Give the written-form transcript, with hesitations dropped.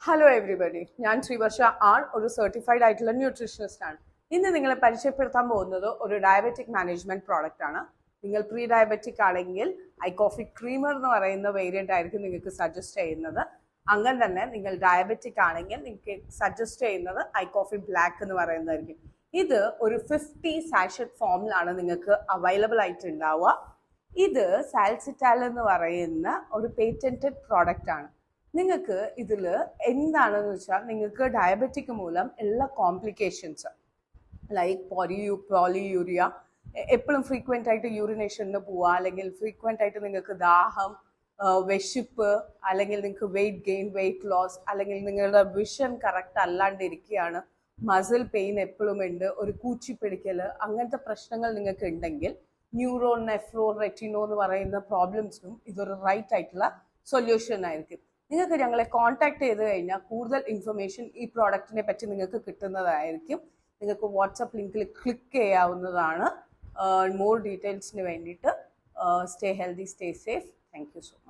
Hello everybody, ഞാൻ ശ്രീവർഷ R, ഒരു certified ആയിട്ടുള്ള ന്യൂട്രീഷനിസ്റ്റ് ആണ്. ഇന്ന് നിങ്ങളെ പരിചയപ്പെടുത്താൻ പോകുന്നത് ഒരു ഡയബറ്റിക് മാനേജ്മെന്റ് പ്രോഡക്റ്റ് ആണ്. നിങ്ങൾ പ്രീ ഡയബറ്റിക് ആണെങ്കിൽ ഐകോഫി ക്രീമർ എന്ന് പറയുന്ന വേരിയന്റ് ആയിരിക്കും നിങ്ങൾക്ക് സജസ്റ്റ് ചെയ്യുന്നത്. അങ്ങനെ തന്നെ നിങ്ങൾ ഡയബറ്റിക് ആണെങ്കിൽ നിങ്ങൾക്ക് സജസ്റ്റ് ചെയ്യുന്നത് ഐകോഫി ബ്ലാക്ക് എന്ന് പറയുന്നതായിരിക്കും. ഇത് ഒരു 50 സാഷറ്റ് ഫോമിലാണ് നിങ്ങൾക്ക് അവൈലബിൾ ആയിട്ട് ഉണ്ടാവുക. ഇത് സാൽസിറ്റാൽ എന്ന് പറയുന്ന ഒരു പേറ്റന്റഡ് പ്രോഡക്റ്റ് ആണ്. നിങ്ങൾക്ക് ഇതിൽ എന്താണെന്ന് വെച്ചാൽ നിങ്ങൾക്ക് ഡയബറ്റിക് മൂലം എല്ലാ കോംപ്ലിക്കേഷൻസ് ലൈക്ക് പോളിയൂരിയ, എപ്പോഴും ഫ്രീക്വൻ്റ് ആയിട്ട് യൂറിനേഷന് പോവുക, അല്ലെങ്കിൽ ഫ്രീക്വൻ്റ് ആയിട്ട് നിങ്ങൾക്ക് ദാഹം, വിശപ്പ്, അല്ലെങ്കിൽ നിങ്ങൾക്ക് വെയിറ്റ് ഗെയിൻ, വെയിറ്റ് ലോസ്, അല്ലെങ്കിൽ നിങ്ങളുടെ വിഷൻ കറക്റ്റ് അല്ലാണ്ടിരിക്കുകയാണ്, മസിൽ പെയിൻ എപ്പോഴും ഉണ്ട്, ഒരു കൂച്ചി പിടിക്കൽ, അങ്ങനത്തെ പ്രശ്നങ്ങൾ നിങ്ങൾക്ക് ഉണ്ടെങ്കിൽ ന്യൂറോ, നെഫ്രോ, റെറ്റിനോ എന്ന് പറയുന്ന പ്രോബ്ലംസിനും ഇതൊരു റൈറ്റ് ആയിട്ടുള്ള സൊല്യൂഷൻ ആയിരിക്കും. നിങ്ങൾക്ക് ഞങ്ങളെ കോൺടാക്ട് ചെയ്ത് കഴിഞ്ഞാൽ കൂടുതൽ ഇൻഫർമേഷൻ ഈ പ്രോഡക്റ്റിനെ പറ്റി നിങ്ങൾക്ക് കിട്ടുന്നതായിരിക്കും. നിങ്ങൾക്ക് വാട്സപ്പ് ലിങ്കിൽ ക്ലിക്ക് ചെയ്യാവുന്നതാണ് മോർ ഡീറ്റെയിൽസിന് വേണ്ടിയിട്ട്. Stay healthy, stay safe. Thank you so much.